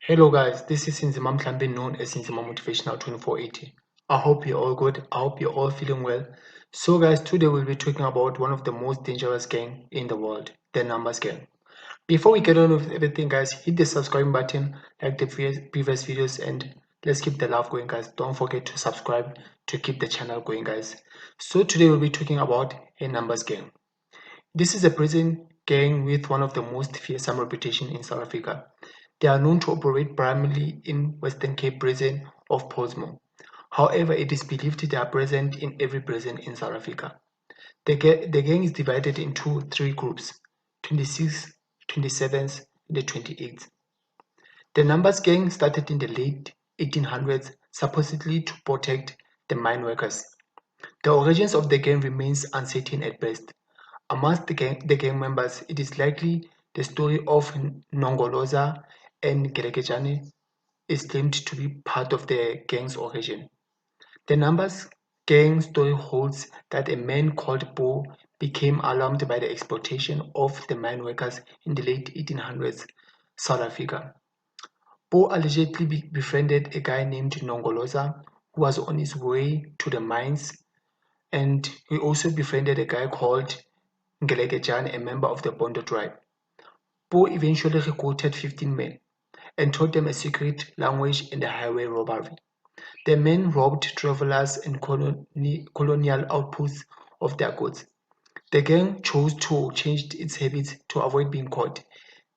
Hello guys, this is Sinzima Mhlambe, known as Sinzima Motivational 2480. I hope you're all good. I hope you're all feeling well. So guys, today we'll be talking about one of the most dangerous gang in the world, the Numbers Gang. Before we get on with everything guys, hit the subscribe button like the previous videos, and let's keep the love going guys. Don't forget to subscribe to keep the channel going guys. So today we'll be talking about a Numbers Gang. This is a prison gang with one of the most fearsome reputation in South Africa. They are known to operate primarily in Western Cape prison of Pollsmoor. However, it is believed they are present in every prison in South Africa. The gang is divided into three groups: 26, 27s, and the 28s. The Numbers Gang started in the late 1800s, supposedly to protect the mine workers. The origins of the gang remains uncertain at best. Amongst the gang members, it is likely the story of Nongoloza and Gerekejane is claimed to be part of the gang's origin. The Numbers gang story holds that a man called Bo became alarmed by the exploitation of the mine workers in the late 1800s South Africa. Bo allegedly befriended a guy named Nongoloza who was on his way to the mines, and he also befriended a guy called Ngelekejan, a member of the Bondo tribe. Bo eventually recruited 15 men and taught them a secret language and a highway robbery. The men robbed travelers and colonial outposts of their goods. The gang chose to change its habits to avoid being caught.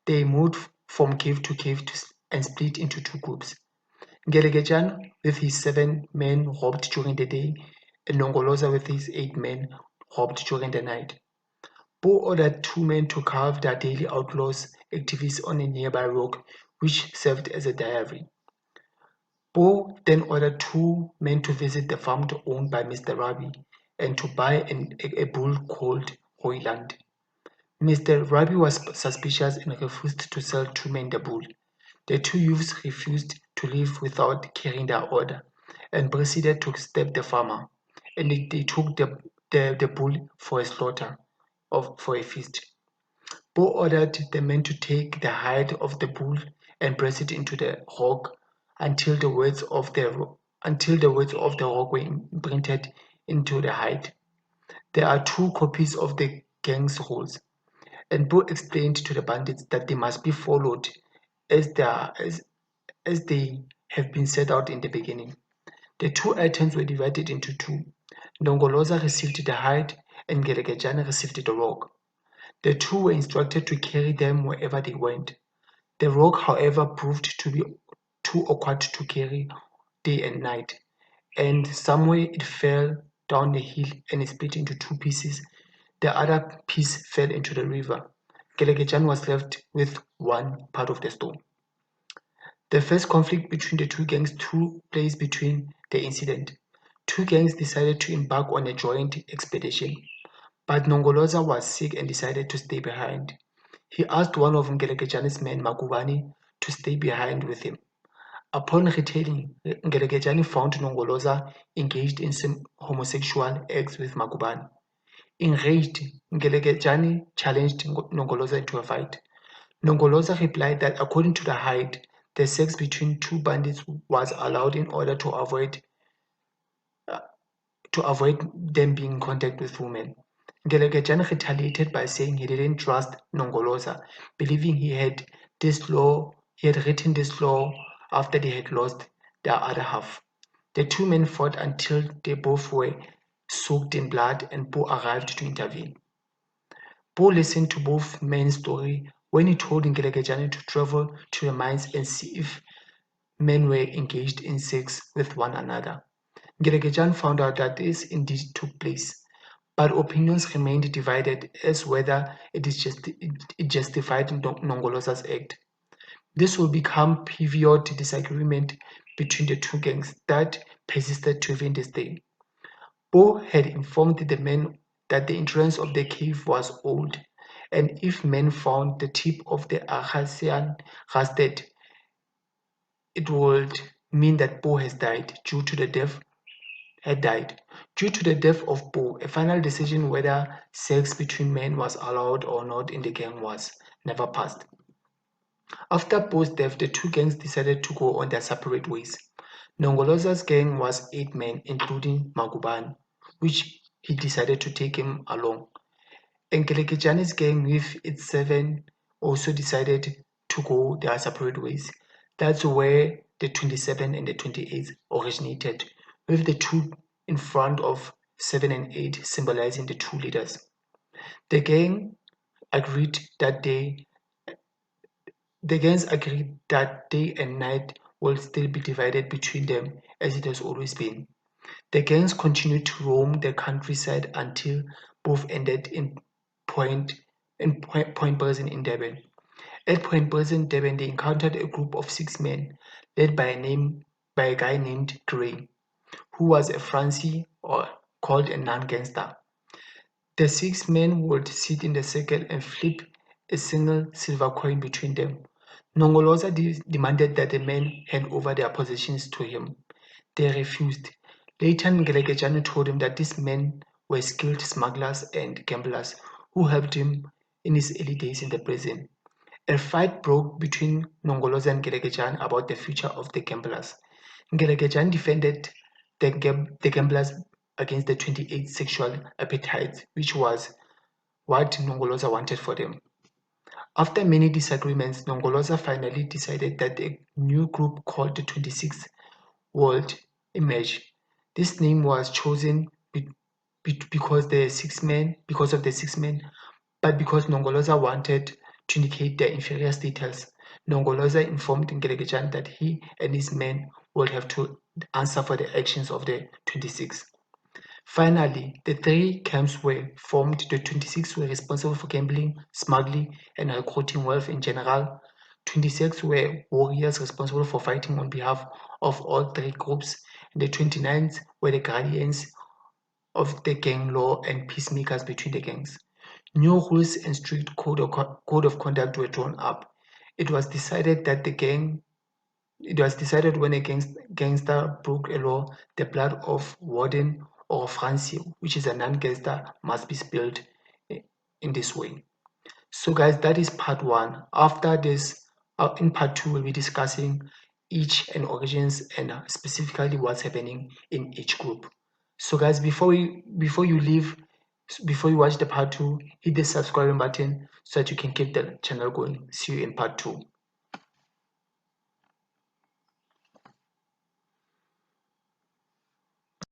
They moved from cave to cave and split into two groups. Ngelekejan with his 7 men robbed during the day, and Nongoloza with his 8 men robbed during the night. Bo ordered 2 men to carve their daily outlaws activities on a nearby rock, which served as a diary. Bo then ordered 2 men to visit the farm owned by Mr. Rabi and to buy a bull called Hoyland. Mr. Rabi was suspicious and refused to sell 2 men the bull. The 2 youths refused to leave without carrying their order and proceeded to stab the farmer, and they took the bull for a slaughter for a feast. Bo ordered the men to take the hide of the bull and press it into the rock until the words of the rock were imprinted into the hide. There are 2 copies of the gang's rules, and Bo explained to the bandits that they must be followed as they have been set out in the beginning. The 2 items were divided into 2. Nongoloza received the hide and Gelegejane received the rock. The 2 were instructed to carry them wherever they went. The rock, however, proved to be too awkward to carry day and night, and somewhere it fell down the hill and split into 2 pieces. The other piece fell into the river. Gelegejan was left with one part of the stone. The first conflict between the 2 gangs took place between the incident. 2 gangs decided to embark on a joint expedition, but Nongoloza was sick and decided to stay behind. He asked one of Ngelekejane's men, Makubani, to stay behind with him. Upon returning, Ngelekejane found Nongoloza engaged in some homosexual acts with Makubani. Enraged, Ngelekejane challenged Nongoloza into a fight. Nongoloza replied that according to the hide, the sex between 2 bandits was allowed in order to avoid them being in contact with women. Ngelekejan retaliated by saying he didn't trust Nongoloza, believing he had written this law after they had lost their other half. The 2 men fought until they both were soaked in blood, and Bo arrived to intervene. Bo listened to both men's story when he told Ngelekejane to travel to the mines and see if men were engaged in sex with one another. Ngelekejan found out that this indeed took place, but opinions remained divided as whether it justified Nongoloza's act. This will become pivot disagreement between the 2 gangs that persisted to even this day. Bo had informed the men that the entrance of the cave was old, and if men found the tip of the Acacian rusted, it would mean that Bo has died due to the death had died. Due to the death of Bo, a final decision whether sex between men was allowed or not in the gang was never passed. After Poe's death, the two gangs decided to go on their separate ways. Nongoloza's gang was 8 men, including Magubane, which he decided to take him along. Nkeleketjane's gang, with its 7, also decided to go their separate ways. That's where the 27 and the 28 originated, with the 2 in front of 7 and 8 symbolizing the 2 leaders. The gang agreed that they The gangs agreed that day and night will still be divided between them as it has always been. The gangs continued to roam the countryside until both ended in Point Person in Devon. At Point Person, Devon, they encountered a group of 6 men led by a guy named Gray, who was a Francie or called a non-gangster. The 6 men would sit in the circle and flip a single silver coin between them. Nongoloza demanded that the men hand over their possessions to him. They refused. Later, Ngelekejane told him that these men were skilled smugglers and gamblers who helped him in his early days in the prison. A fight broke between Nongoloza and Ngelekejane about the future of the gamblers. Ngelekejane defended the gamblers against the 28 sexual appetites, which was what Nongoloza wanted for them. After many disagreements, Nongoloza finally decided that a new group called the 26th World emerged. This name was chosen because of the 6 men, but because Nongoloza wanted to indicate their inferior status. Nongoloza informed Ngelekejane that he and his men would have to answer for the actions of the 26. Finally, the 3 camps were formed. The 26 were responsible for gambling, smuggling, and recruiting wealth in general. 26 were warriors responsible for fighting on behalf of all 3 groups. And the 29s were the guardians of the gang law and peacemakers between the gangs. New rules and strict code of conduct were drawn up. It was decided when a gangster broke a law, the blood of Warden or Francie, which is a non-gangster, must be spilled in this way. So guys, that is part 1. After this, in part 2, we'll be discussing each and origins and specifically what's happening in each group. So guys, before you watch the part 2, hit the subscribe button so that you can keep the channel going. See you in part 2.